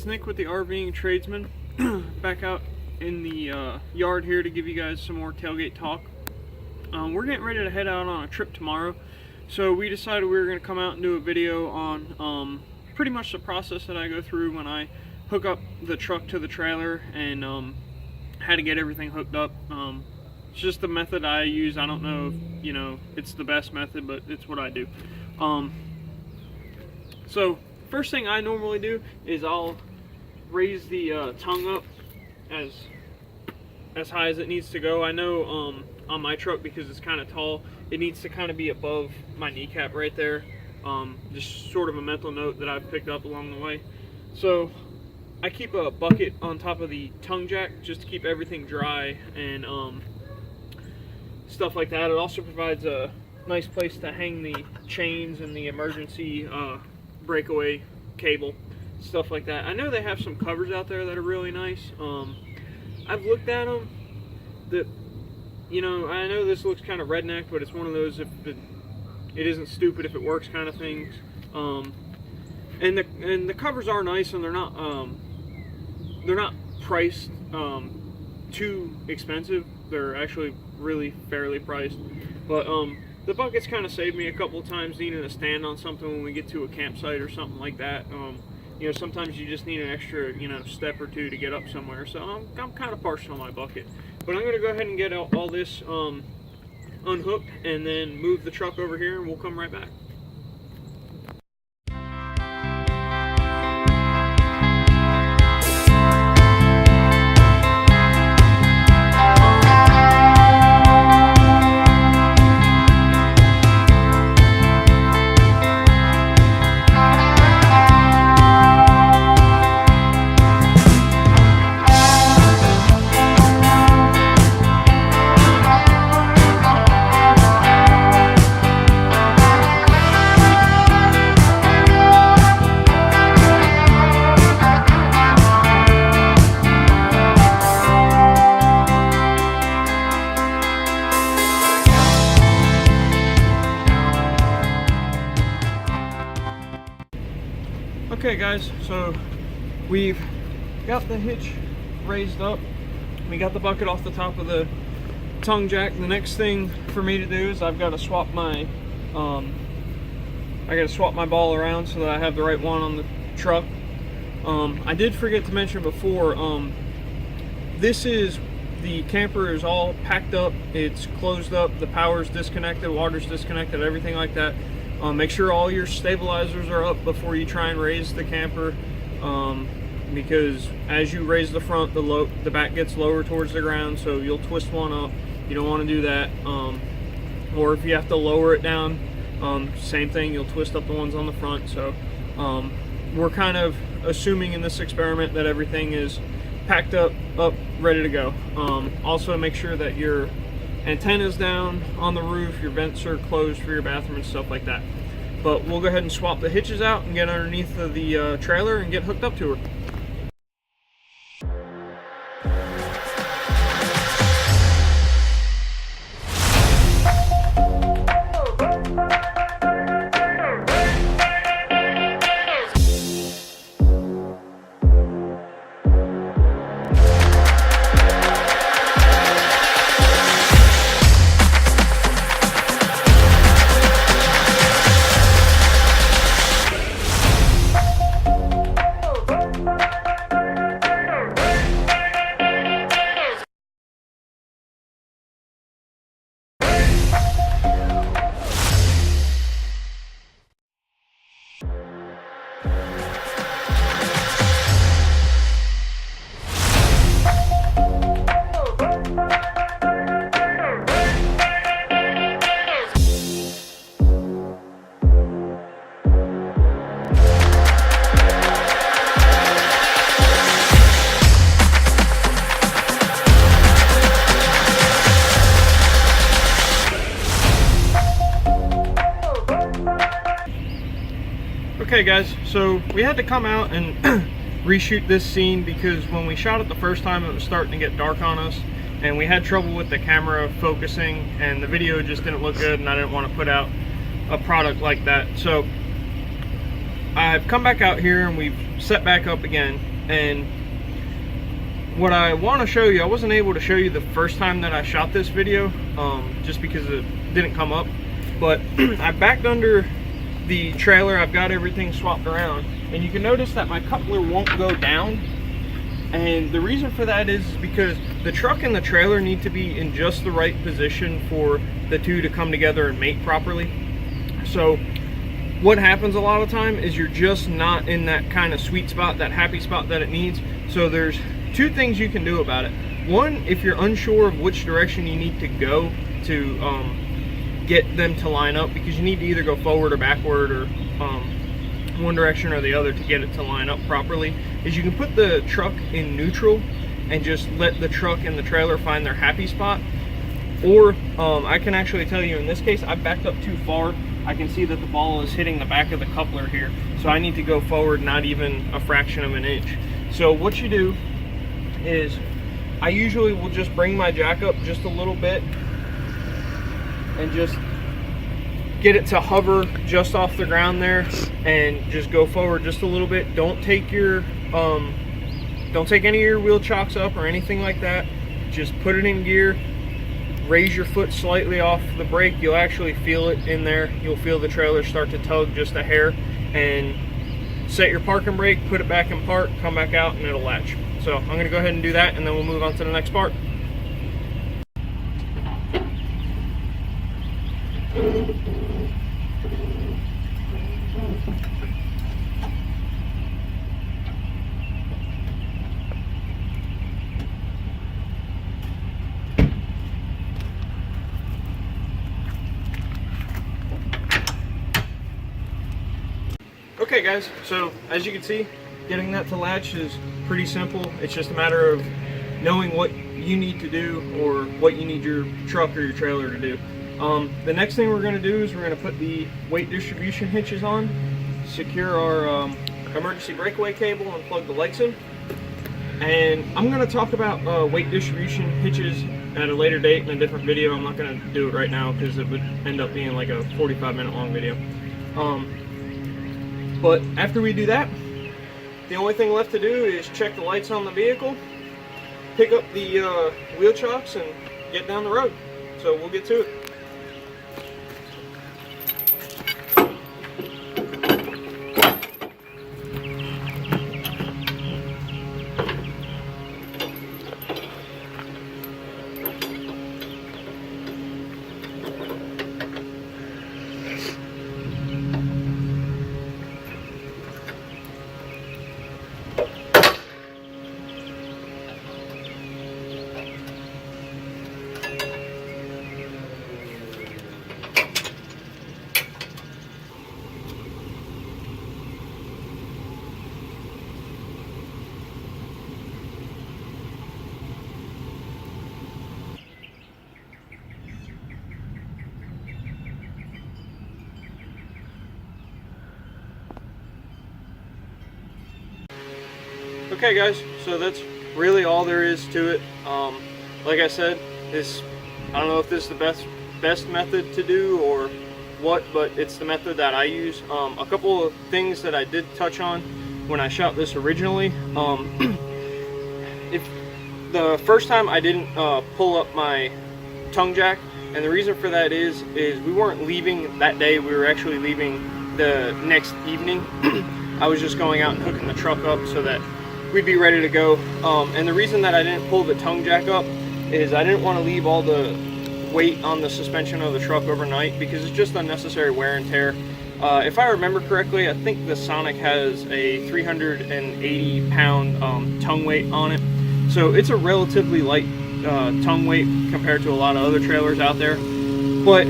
Nick with the RVing Tradesman, back out in the yard here to give you guys some more tailgate talk. We're getting ready to head out on a trip tomorrow, so we decided we were going to come out and do a video on pretty much the process that I go through when I hook up the truck to the trailer and how to get everything hooked up. It's just the method I use. I don't know if it's the best method, but it's what I do. So first thing I normally do is I'll raise the tongue up as high as it needs to go. I know on my truck, because it's kind of tall, it needs to kind of be above my kneecap right there. Just sort of a mental note that I've picked up along the way. So I keep a bucket on top of the tongue jack just to keep everything dry and stuff like that. It also provides a nice place to hang the chains and the emergency breakaway cable, stuff like that. I know they have some covers out there that are really nice. I've looked at them. I know this looks kind of redneck, but it's one of those if it isn't stupid if it works kind of things. And the covers are nice, and they're not priced too expensive. They're actually really fairly priced. But the buckets kind of saved me a couple of times needing to stand on something when we get to a campsite or something like that. Sometimes you just need an extra, step or two to get up somewhere. So I'm kind of partial on my bucket. But I'm going to go ahead and get all this unhooked and then move the truck over here, and we'll come right back. Okay guys, so we've got the hitch raised up. We got the bucket off the top of the tongue jack. The next thing for me to do is I've got to swap my ball around so that I have the right one on the truck. I did forget to mention before, the camper is all packed up, it's closed up, the power's disconnected, water's disconnected, everything like that. Make sure all your stabilizers are up before you try and raise the camper, because as you raise the front, the back gets lower towards the ground, so you'll twist one up. You don't want to do that. Or if you have to lower it down, same thing, you'll twist up the ones on the front. So we're kind of assuming in this experiment that everything is packed up, ready to go. Also make sure that your antennas down on the roof, your vents are closed for your bathroom and stuff like that. But we'll go ahead and swap the hitches out and get underneath of the trailer and get hooked up to her. Okay guys, so we had to come out and reshoot this scene because when we shot it the first time it was starting to get dark on us and we had trouble with the camera focusing and the video just didn't look good, and I didn't want to put out a product like that. So I've come back out here and we've set back up again, And what I want to show you, I wasn't able to show you the first time that I shot this video, just because it didn't come up, but I backed under the trailer. I've got everything swapped around, and you can notice that my coupler won't go down. And the reason for that is because the truck and the trailer need to be in just the right position for the two to come together and mate properly. So what happens a lot of time is you're just not in that kind of sweet spot, that happy spot that it needs. So there's two things you can do about it. One, if you're unsure of which direction you need to go to get them to line up, because you need to either go forward or backward, or one direction or the other to get it to line up properly, is you can put the truck in neutral and just let the truck and the trailer find their happy spot. Or I can actually tell you, in this case, I backed up too far. I can see that the ball is hitting the back of the coupler here, so I need to go forward not even a fraction of an inch. So what you do is, I usually will just bring my jack up just a little bit and just get it to hover just off the ground there, and just go forward just a little bit. Don't take your don't take any of your wheel chocks up or anything like that. Just put it in gear, raise your foot slightly off the brake. You'll actually feel it in there. You'll feel the trailer start to tug just a hair, and set your parking brake, put it back in park, come back out, and it'll latch. So I'm going to go ahead and do that, and then we'll move on to the next part. Okay guys, so as you can see, getting that to latch is pretty simple. It's just a matter of knowing what you need to do, or what you need your truck or your trailer to do. The next thing we're going to do is we're going to put the weight distribution hitches on, secure our emergency breakaway cable, and plug the lights in. And I'm going to talk about weight distribution hitches at a later date in a different video. I'm not going to do it right now because it would end up being like a 45-minute long video. But after we do that, the only thing left to do is check the lights on the vehicle, pick up the wheel chocks, and get down the road. So we'll get to it. Okay guys, so that's really all there is to it. Like I said, I don't know if this is the best method to do or what, but it's the method that I use. A couple of things that I did touch on when I shot this originally. If the first time I didn't pull up my tongue jack, and the reason for that is we weren't leaving that day. We were actually leaving the next evening. I was just going out and hooking the truck up so that we'd be ready to go. And the reason that I didn't pull the tongue jack up is I didn't want to leave all the weight on the suspension of the truck overnight, because it's just unnecessary wear and tear. If I remember correctly, I think the Sonic has a 380 pound tongue weight on it, so it's a relatively light tongue weight compared to a lot of other trailers out there. But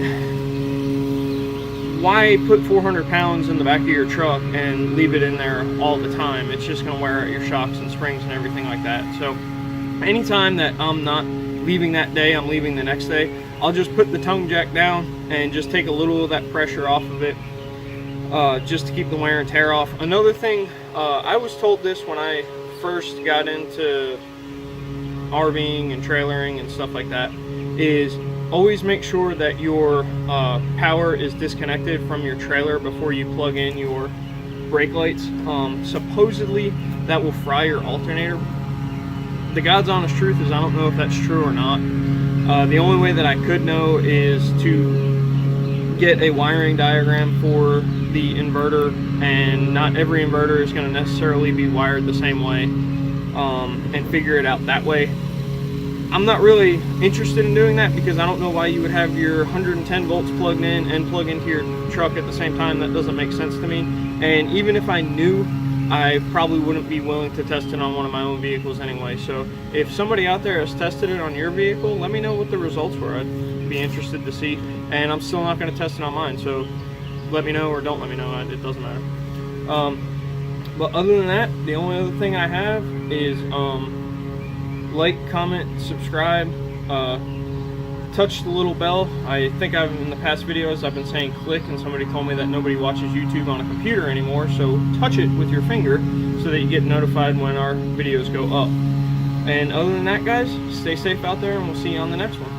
why put 400 pounds in the back of your truck and leave it in there all the time? It's just going to wear out your shocks and springs and everything like that. So anytime that I'm not leaving that day, I'm leaving the next day, I'll just put the tongue jack down and just take a little of that pressure off of it, just to keep the wear and tear off. Another thing, I was told this when I first got into RVing and trailering and stuff like that, is always make sure that your power is disconnected from your trailer before you plug in your brake lights. Supposedly that will fry your alternator. The God's honest truth is I don't know if that's true or not. The only way that I could know is to get a wiring diagram for the inverter, and not every inverter is going to necessarily be wired the same way, and figure it out that way. I'm not really interested in doing that because I don't know why you would have your 110 volts plugged in and plug into your truck at the same time. That doesn't make sense to me. And even if I knew, I probably wouldn't be willing to test it on one of my own vehicles anyway. So if somebody out there has tested it on your vehicle, let me know what the results were. I'd be interested to see. And I'm still not going to test it on mine, so let me know or don't let me know. It doesn't matter. But other than that, the only other thing I have is like, comment, subscribe, touch the little bell. I think in the past videos I've been saying click, and somebody told me that nobody watches YouTube on a computer anymore, so touch it with your finger so that you get notified when our videos go up. And other than that, guys, stay safe out there, and we'll see you on the next one.